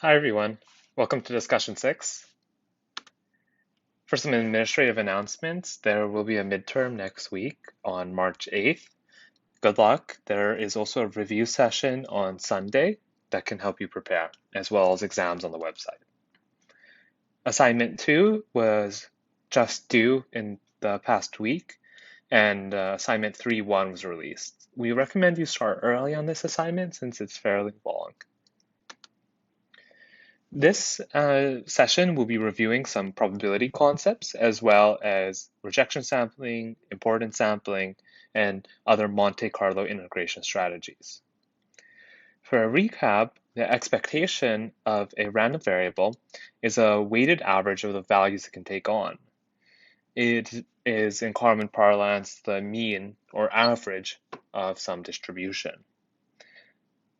Hi, everyone. Welcome to discussion 6. For some administrative announcements, there will be a midterm next week on March 8th. Good luck. There is also a review session on Sunday that can help you prepare, as well as exams on the website. Assignment 2 was just due in the past week, and assignment 3.1 was released. We recommend you start early on this assignment since it's fairly long. This session will be reviewing some probability concepts as well as rejection sampling, importance sampling, and other Monte Carlo integration strategies. For a recap, the expectation of a random variable is a weighted average of the values it can take on. It is, in common parlance, the mean or average of some distribution.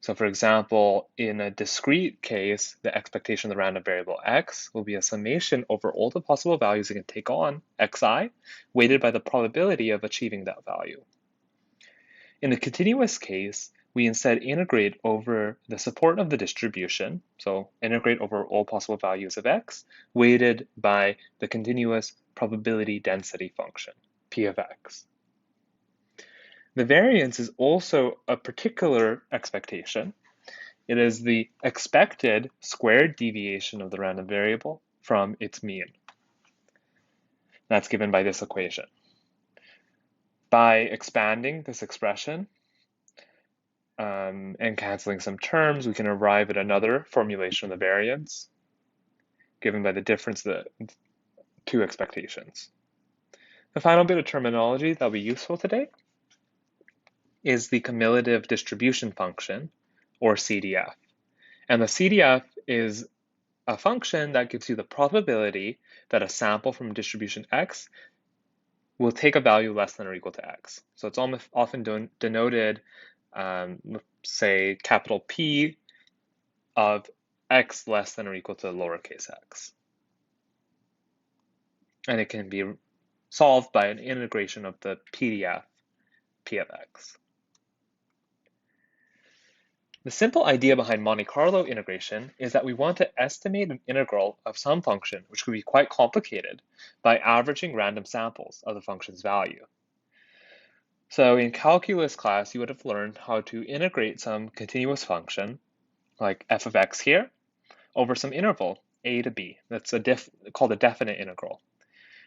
So for example, in a discrete case, the expectation of the random variable x will be a summation over all the possible values it can take on, xi, weighted by the probability of achieving that value. In the continuous case, we instead integrate over the support of the distribution, so integrate over all possible values of x, weighted by the continuous probability density function, p of x. The variance is also a particular expectation. It is the expected squared deviation of the random variable from its mean. That's given by this equation. By expanding this expression and canceling some terms, we can arrive at another formulation of the variance given by the difference of the two expectations. The final bit of terminology that will be useful today is the cumulative distribution function, or CDF. And the CDF is a function that gives you the probability that a sample from distribution x will take a value less than or equal to x. So it's often denoted, say, capital P of x less than or equal to lowercase x. And it can be solved by an integration of the PDF P of x. The simple idea behind Monte Carlo integration is that we want to estimate an integral of some function, which could be quite complicated, by averaging random samples of the function's value. So in calculus class, you would have learned how to integrate some continuous function, like f of x here, over some interval, a to b. That's called a definite integral.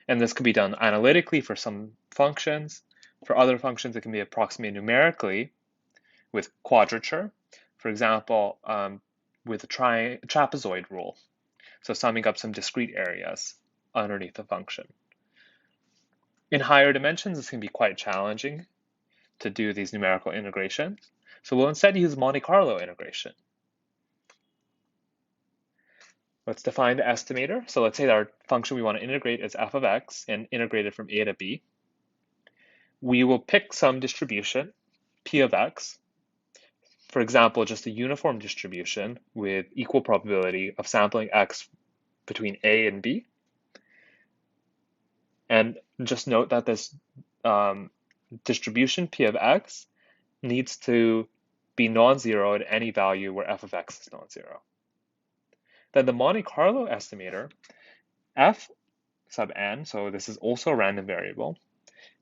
And this could be done analytically for some functions. For other functions, it can be approximated numerically with quadrature. For example, with the trapezoid rule. So summing up some discrete areas underneath the function. In higher dimensions, this can be quite challenging to do these numerical integrations. So we'll instead use Monte Carlo integration. Let's define the estimator. So let's say that our function we want to integrate is f of x and integrate it from a to b. We will pick some distribution, p of x, for example, just a uniform distribution with equal probability of sampling x between a and b. And just note that this distribution p of x needs to be non-zero at any value where f of x is non-zero. Then the Monte Carlo estimator, f sub n, so this is also a random variable,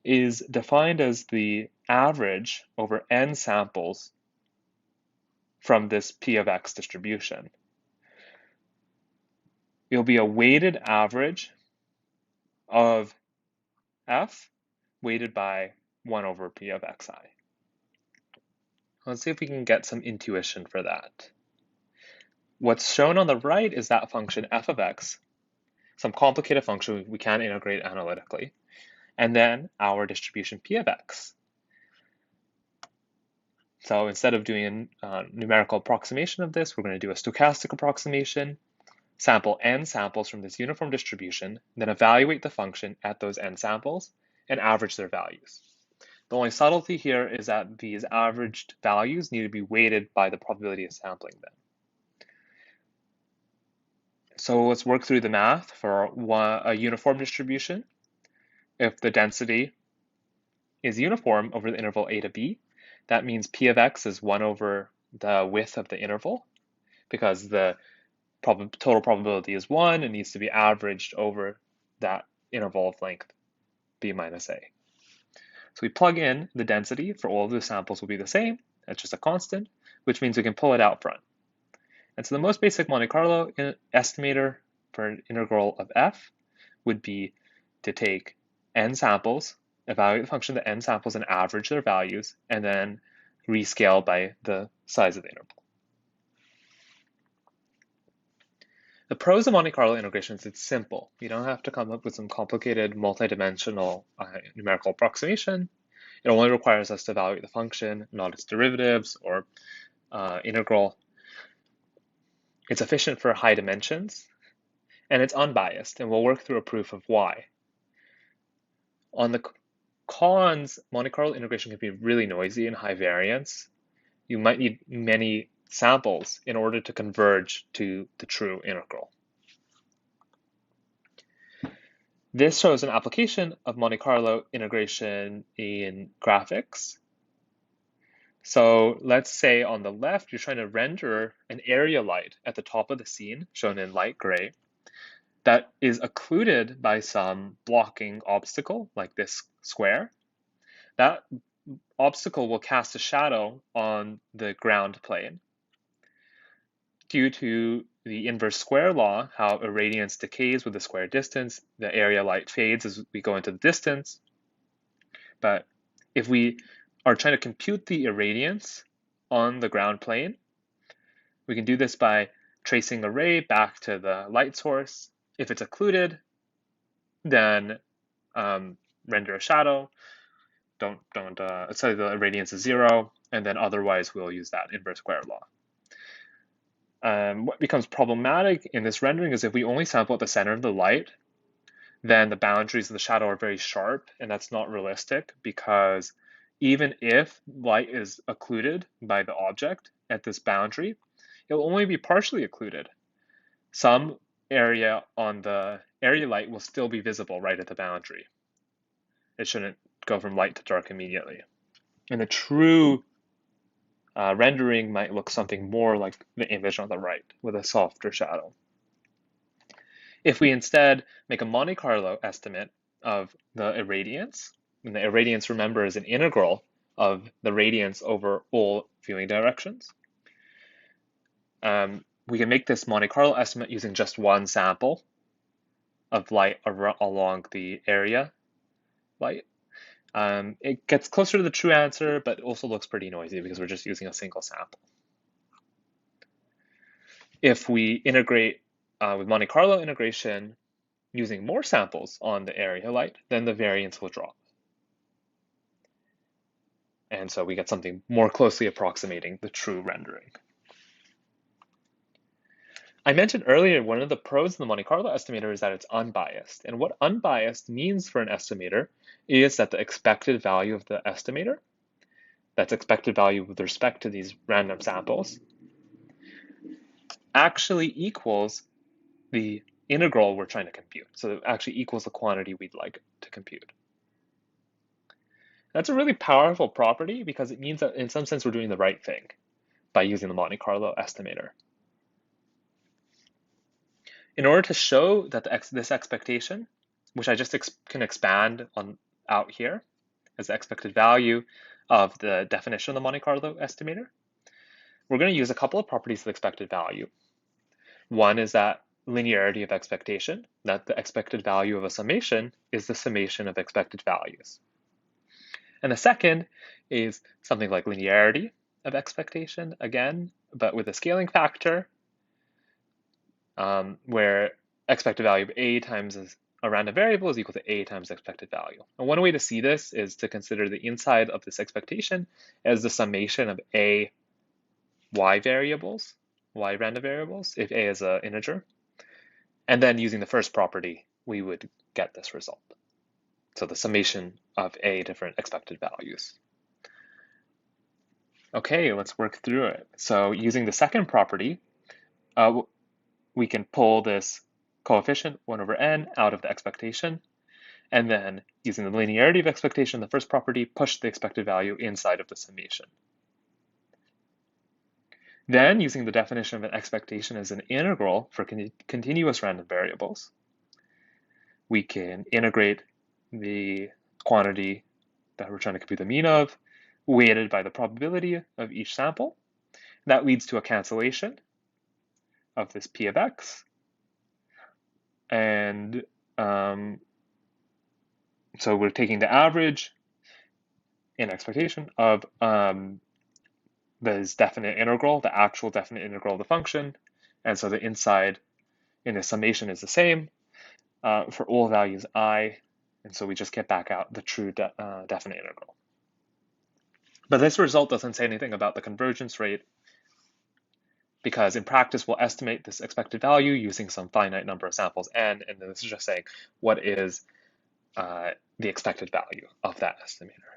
is defined as the average over n samples from this p of x distribution. It'll be a weighted average of f weighted by 1 over p of xi. Let's see if we can get some intuition for that. What's shown on the right is that function f of x, some complicated function we can't integrate analytically, and then our distribution p of x. So instead of doing a numerical approximation of this, we're going to do a stochastic approximation, sample n samples from this uniform distribution, then evaluate the function at those n samples and average their values. The only subtlety here is that these averaged values need to be weighted by the probability of sampling them. So let's work through the math for a uniform distribution. If the density is uniform over the interval a to b, that means p of x is 1 over the width of the interval, because the total probability is 1, it needs to be averaged over that interval of length b minus a. So we plug in the density for all of the samples will be the same. That's just a constant, which means we can pull it out front. And so the most basic Monte Carlo estimator for an integral of f would be to take n samples, evaluate the function of the n samples and average their values, and then rescale by the size of the interval. The pros of Monte Carlo integration is it's simple. You don't have to come up with some complicated multidimensional numerical approximation. It only requires us to evaluate the function, not its derivatives or integral. It's efficient for high dimensions, and it's unbiased, and we'll work through a proof of why. On the cons, Monte Carlo integration can be really noisy and high variance. You might need many samples in order to converge to the true integral. This shows an application of Monte Carlo integration in graphics. So let's say on the left, you're trying to render an area light at the top of the scene, shown in light gray, that is occluded by some blocking obstacle, like this square. That obstacle will cast a shadow on the ground plane. Due to the inverse square law, how irradiance decays with the square distance, the area light fades as we go into the distance. But if we are trying to compute the irradiance on the ground plane, we can do this by tracing a ray back to the light source. If it's occluded, then render a shadow. Don't say the irradiance is 0, and then otherwise we'll use that inverse square law. What becomes problematic in this rendering is if we only sample at the center of the light, then the boundaries of the shadow are very sharp, and that's not realistic because even if light is occluded by the object at this boundary, it will only be partially occluded. Some area on the area light will still be visible right at the boundary. It shouldn't go from light to dark immediately. And a true rendering might look something more like the image on the right with a softer shadow. If we instead make a Monte Carlo estimate of the irradiance, and the irradiance, remember, is an integral of the radiance over all viewing directions, we can make this Monte Carlo estimate using just one sample of light along the area light. It gets closer to the true answer, but also looks pretty noisy because we're just using a single sample. If we integrate with Monte Carlo integration using more samples on the area light, then the variance will drop. And so we get something more closely approximating the true rendering. I mentioned earlier one of the pros of the Monte Carlo estimator is that it's unbiased. And what unbiased means for an estimator is that the expected value of the estimator, that's expected value with respect to these random samples, actually equals the integral we're trying to compute. So it actually equals the quantity we'd like to compute. That's a really powerful property because it means that in some sense we're doing the right thing by using the Monte Carlo estimator. In order to show that this expectation, which I just can expand on out here as the expected value of the definition of the Monte Carlo estimator, we're going to use a couple of properties of the expected value. One is that linearity of expectation, that the expected value of a summation is the summation of expected values. And the second is something like linearity of expectation, again, but with a scaling factor, where expected value of a times a random variable is equal to a times expected value. And one way to see this is to consider the inside of this expectation as the summation of a y variables, y random variables, if a is an integer. And then using the first property, we would get this result. So the summation of a different expected values. Okay, let's work through it. So using the second property, we can pull this coefficient 1 over n out of the expectation, and then using the linearity of expectation, the first property, push the expected value inside of the summation. Then, using the definition of an expectation as an integral for continuous random variables, we can integrate the quantity that we're trying to compute the mean of, weighted by the probability of each sample. That leads to a cancellation of this P of X. And so we're taking the average in expectation of this definite integral, the actual definite integral of the function. And so the inside in the summation is the same for all values I. And so we just get back out the true definite integral. But this result doesn't say anything about the convergence rate, because in practice, we'll estimate this expected value using some finite number of samples n, and then this is just saying what is the expected value of that estimator.